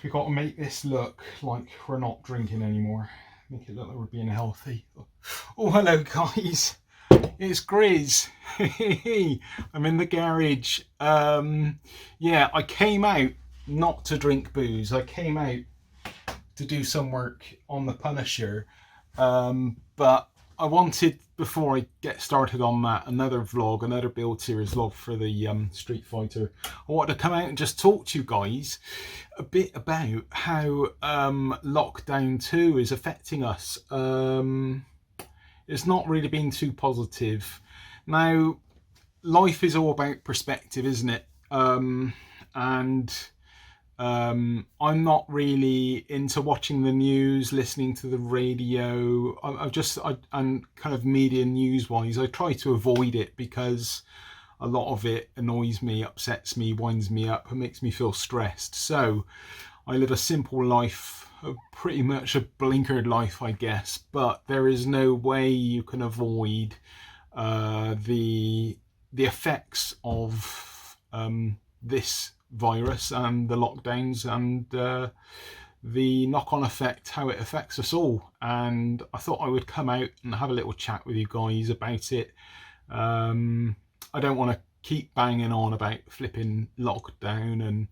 we've got to make this look like we're not drinking anymore. Make it look like we're being healthy. Oh, hello guys. It's Grizz. I'm in the garage. Yeah, I came out not to drink booze. I came out to do some work on the Punisher. But I wanted, before I get started on that, another vlog, another build series vlog for the Street Fighter. I wanted to come out and just talk to you guys a bit about how Lockdown 2 is affecting us. It's not really been too positive. Now, life is all about perspective, isn't it? I'm not really into watching the news, listening to the radio. I'm kind of media news wise, I try to avoid it because a lot of it annoys me, upsets me, winds me up, and makes me feel stressed. So I live a simple life, pretty much a blinkered life, I guess, but there is no way you can avoid the effects of this virus and the lockdowns and the knock-on effect, how it affects us all. And I thought I would come out and have a little chat with you guys about it. I don't want to keep banging on about flipping lockdown and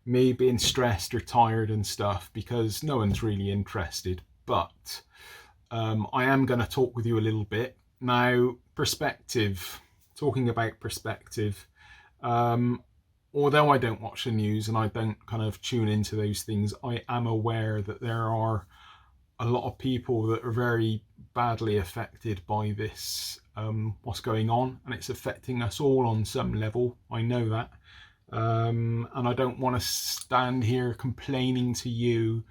me being stressed or tired and stuff, because no one's really interested. But I am going to talk with you a little bit now. Perspective, talking about perspective, although I don't watch the news and I don't kind of tune into those things, I am aware that there are a lot of people that are very badly affected by this, what's going on, and it's affecting us all on some level. I know that. And I don't want to stand here complaining to you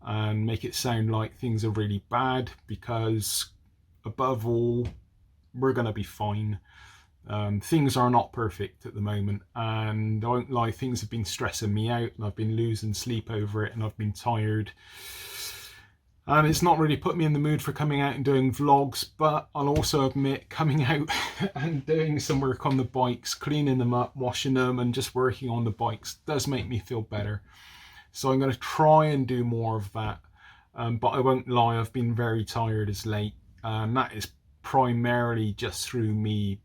and make it sound like things are really bad, because above all, we're going to be fine. Things are not perfect at the moment, and I won't lie, things have been stressing me out and I've been losing sleep over it and I've been tired. And it's not really put me in the mood for coming out and doing vlogs, but I'll also admit coming out and doing some work on the bikes, cleaning them up, washing them and just working on the bikes does make me feel better. So I'm going to try and do more of that. But I won't lie, I've been very tired as late. And that is primarily just through me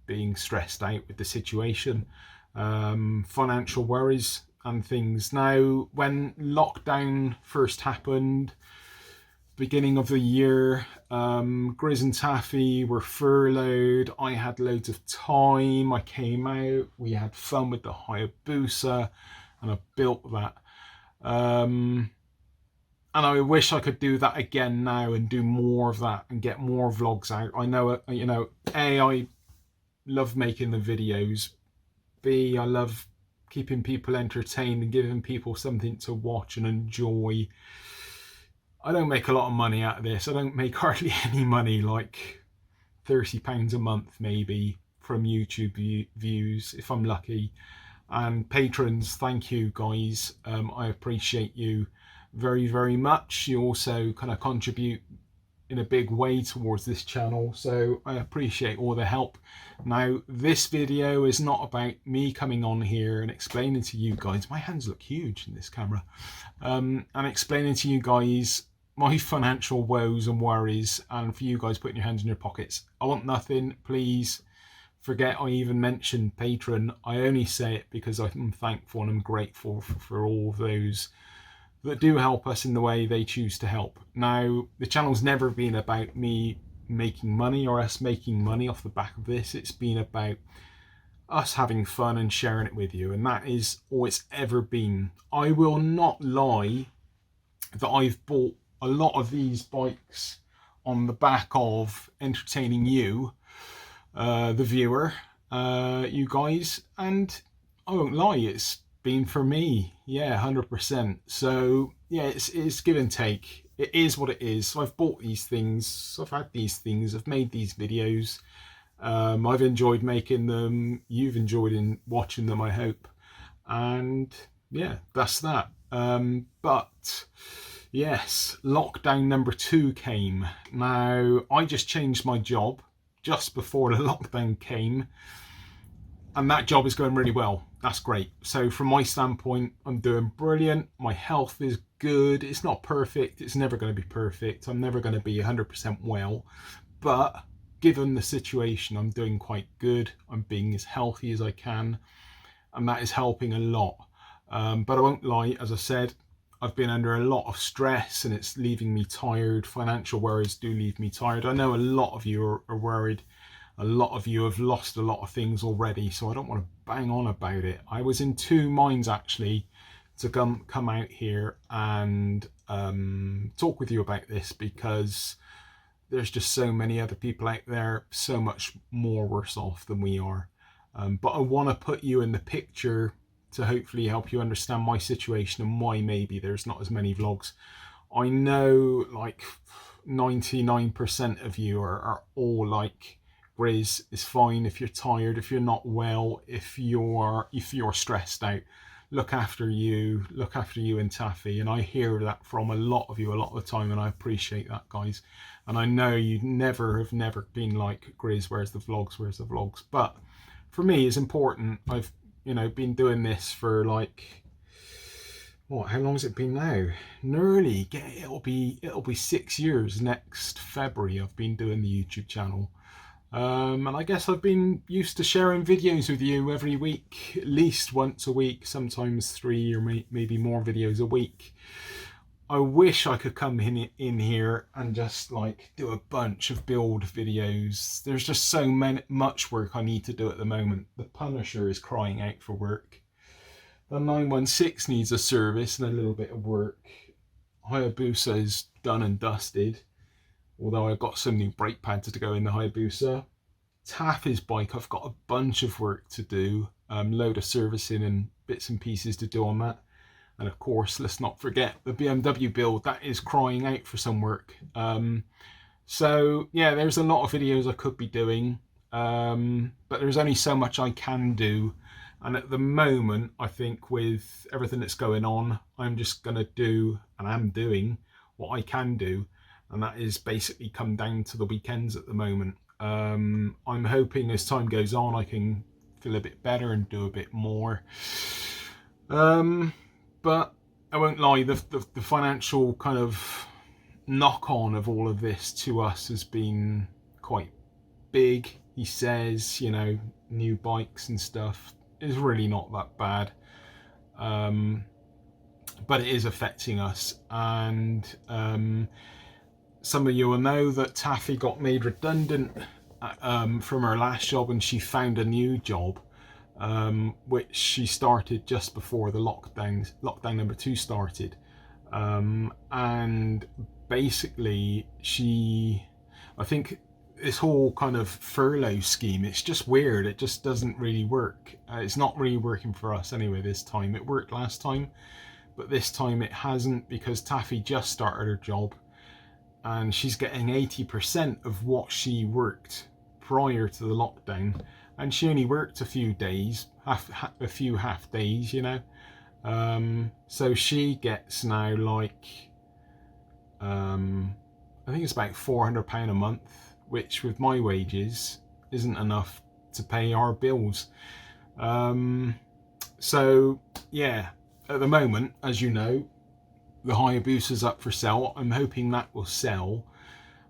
being stressed out with the situation, financial worries and things. Now, when lockdown first happened, beginning of the year, Grizz and Taffy were furloughed. I had loads of time. I came out, we had fun with the Hayabusa, and I built that. And I wish I could do that again now and do more of that and get more vlogs out. I know, you know, A, I love making the videos. B, I love keeping people entertained and giving people something to watch and enjoy. I don't make a lot of money out of this. I don't make hardly any money, like £30 a month maybe from YouTube views if I'm lucky. And patrons, thank you guys. I appreciate you very, very much. You also kind of contribute in a big way towards this channel, so I appreciate all the help. Now, this video is not about me coming on here and explaining to you guys, my hands look huge in this camera, and explaining to you guys my financial woes and worries, and for you guys putting your hands in your pockets. I want nothing. Please forget I even mentioned Patreon. I only say it because I'm thankful and I'm grateful for all those that do help us in the way they choose to help. Now, the channel's never been about me making money or us making money off the back of this. It's been about us having fun and sharing it with you, and that is all it's ever been. I will not lie that I've bought a lot of these bikes on the back of entertaining you, the viewer, you guys, and I won't lie, it's been for me, yeah, 100%. So yeah, it's give and take. It is what it is. So I've bought these things, I've had these things, I've made these videos, I've enjoyed making them, you've enjoyed watching them, I hope, and yeah, that's that. But yes, lockdown number 2 came. Now, I just changed my job just before the lockdown came. and that job is going really well. That's great. So from my standpoint, I'm doing brilliant. My health is good. It's not perfect. It's never going to be perfect. I'm never going to be 100% well, but given the situation, I'm doing quite good. I'm being as healthy as I can, and that is helping a lot. But I won't lie, as I said, I've been under a lot of stress and it's leaving me tired. Financial worries do leave me tired. I know a lot of you are worried. A lot of you have lost a lot of things already, so I don't want to bang on about it. I was in two minds actually to come out here and talk with you about this, because there's just so many other people out there so much more worse off than we are. But I want to put you in the picture to hopefully help you understand my situation and why maybe there's not as many vlogs. I know like 99% of you are all like, Grizz, it's fine if you're tired, if you're not well, if you're stressed out, look after you and Taffy. And I hear that from a lot of you a lot of the time, and I appreciate that, guys. And I know you have never been like, Grizz, where's the vlogs? But for me, it's important. I've been doing this for like, what, how long has it been now? Nearly, it'll be 6 years next February I've been doing the YouTube channel. And I guess I've been used to sharing videos with you every week, at least once a week, sometimes 3 or maybe more videos a week. I wish I could come in here and just like do a bunch of build videos. There's just so much work I need to do at the moment. The Punisher is crying out for work. The 916 needs a service and a little bit of work. Hayabusa is done and dusted, although I've got some new brake pads to go in the Hayabusa. Taffy's bike, I've got a bunch of work to do, load of servicing and bits and pieces to do on that. And of course, let's not forget the BMW build, that is crying out for some work. So yeah, there's a lot of videos I could be doing, but there's only so much I can do. And at the moment, I think with everything that's going on, I'm just going to do, and I'm doing, what I can do. And that is basically come down to the weekends at the moment. I'm hoping as time goes on, I can feel a bit better and do a bit more. But I won't lie, the financial kind of knock-on of all of this to us has been quite big. He says, new bikes and stuff is really not that bad. But it is affecting us. And some of you will know that Taffy got made redundant from her last job, and she found a new job. Which she started just before the lockdown number 2 started, and basically I think this whole kind of furlough scheme, it's just weird. It just doesn't really work. It's not really working for us anyway this time. It worked last time, but this time it hasn't, because Taffy just started her job and she's getting 80% of what she worked prior to the lockdown. And she only worked a few days, a few half days, so she gets now like, I think it's about £400 a month, which with my wages isn't enough to pay our bills. So yeah, at the moment, as you know, the Hayabusa's up for sale. I'm hoping that will sell,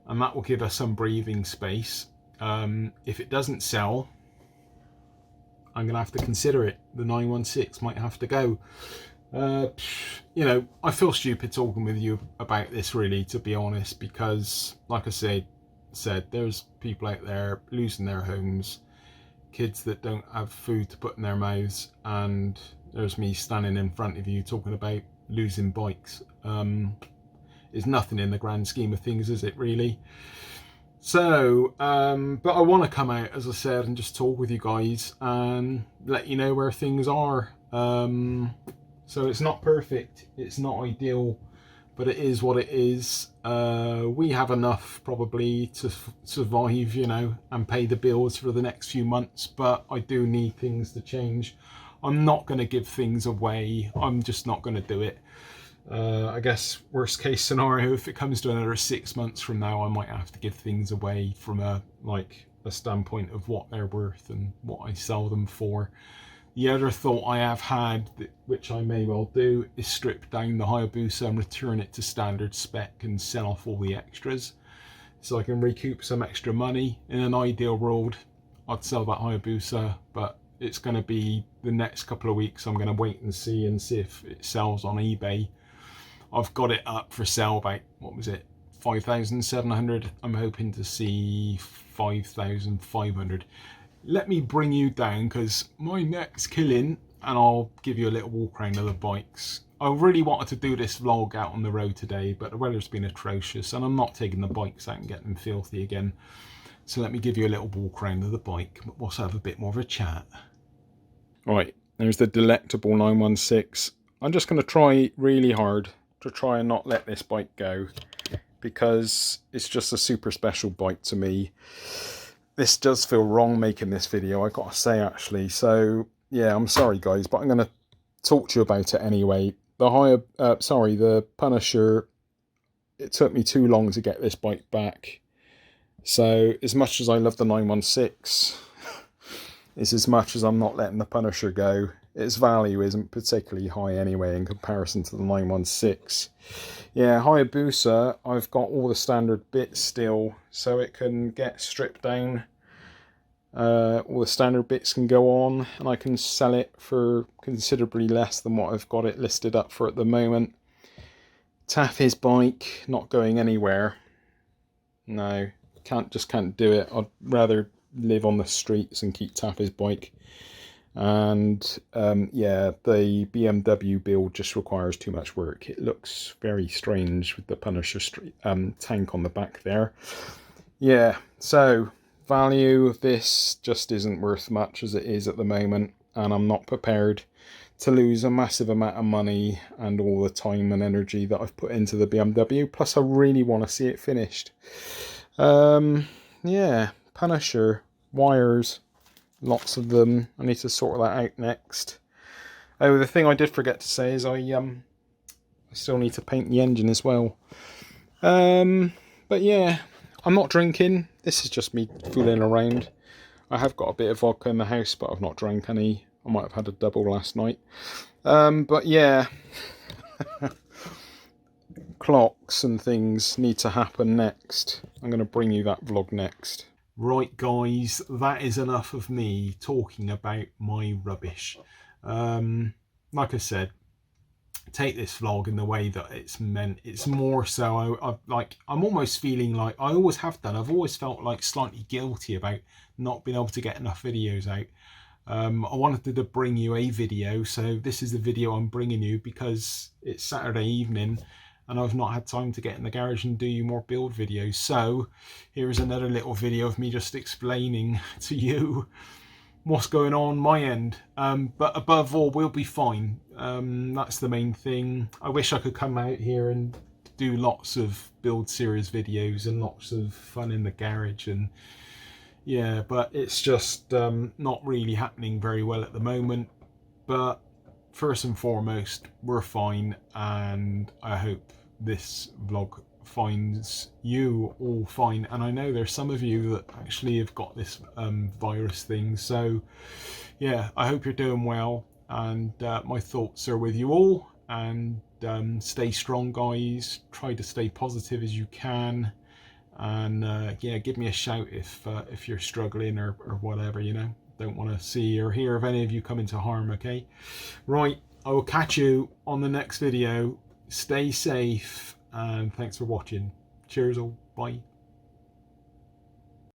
and that will give us some breathing space. If it doesn't sell, I'm going to have to consider it. The 916 might have to go. I feel stupid talking with you about this, really, to be honest, because like I said, there's people out there losing their homes, kids that don't have food to put in their mouths, and there's me standing in front of you talking about losing bikes. It's nothing in the grand scheme of things, is it really? So, but I want to come out, as I said, and just talk with you guys and let you know where things are. So it's not perfect, it's not ideal, but it is what it is. We have enough probably to survive, and pay the bills for the next few months, but I do need things to change. I'm not going to give things away. I'm just not going to do it. I guess worst case scenario, if it comes to another 6 months from now, I might have to give things away from a a standpoint of what they're worth and what I sell them for. The other thought I have had, which I may well do, is strip down the Hayabusa and return it to standard spec and sell off all the extras, so I can recoup some extra money. In an ideal world, I'd sell that Hayabusa, but it's going to be the next couple of weeks. I'm going to wait and see if it sells on eBay. I've got it up for sale about, what was it, 5,700. I'm hoping to see 5,500. Let me bring you down, because my neck's killing, and I'll give you a little walk around of the bikes. I really wanted to do this vlog out on the road today, but the weather's been atrocious and I'm not taking the bikes out and getting them filthy again. So let me give you a little walk around of the bike. We'll also have a bit more of a chat. Right, there's the delectable 916. I'm just going to try really hard to try and not let this bike go, because it's just a super special bike to me. This does feel wrong making this video, I gotta say, actually. So yeah, I'm sorry guys, but I'm going to talk to you about it anyway. The Punisher, it took me too long to get this bike back. So as much as I love the 916, it's as much as I'm not letting the Punisher go. Its value isn't particularly high anyway in comparison to the 916. Yeah, Hayabusa, I've got all the standard bits still, so it can get stripped down. All the standard bits can go on, and I can sell it for considerably less than what I've got it listed up for at the moment. Taffy's bike, not going anywhere. No, just can't do it. I'd rather live on the streets and keep Taffy's bike. And yeah, the BMW build just requires too much work. It looks very strange with the Punisher tank on the back there. Yeah, so value of this just isn't worth much as it is at the moment, and I'm not prepared to lose a massive amount of money and all the time and energy that I've put into the BMW. Plus I really want to see it finished. Yeah, Punisher wires, lots of them. I need to sort that out next. Oh, the thing I did forget to say is I still need to paint the engine as well. But yeah, I'm not drinking. This is just me fooling around. I have got a bit of vodka in the house, but I've not drank any. I might have had a double last night. But yeah, clocks and things need to happen next. I'm going to bring you that vlog next. Right guys, that is enough of me talking about my rubbish. Like I said, take this vlog in the way that it's meant. It's more so I'm almost feeling like, I always have done, I've always felt like slightly guilty about not being able to get enough videos out. I wanted to bring you a video, so this is the video I'm bringing you because it's Saturday evening and I've not had time to get in the garage and do you more build videos. So here's another little video of me just explaining to you what's going on my end. But above all, we'll be fine. That's the main thing. I wish I could come out here and do lots of build series videos and lots of fun in the garage, and yeah, but it's just not really happening very well at the moment. But first and foremost, we're fine, and I hope this vlog finds you all fine. And I know there's some of you that actually have got this virus thing, so yeah, I hope you're doing well, and my thoughts are with you all. And stay strong guys, try to stay positive as you can, and yeah, give me a shout if you're struggling or whatever, you know. Don't want to see or hear of any of you coming to harm. Okay, right, I will catch you on the next video. Stay safe, and thanks for watching. Cheers all, bye.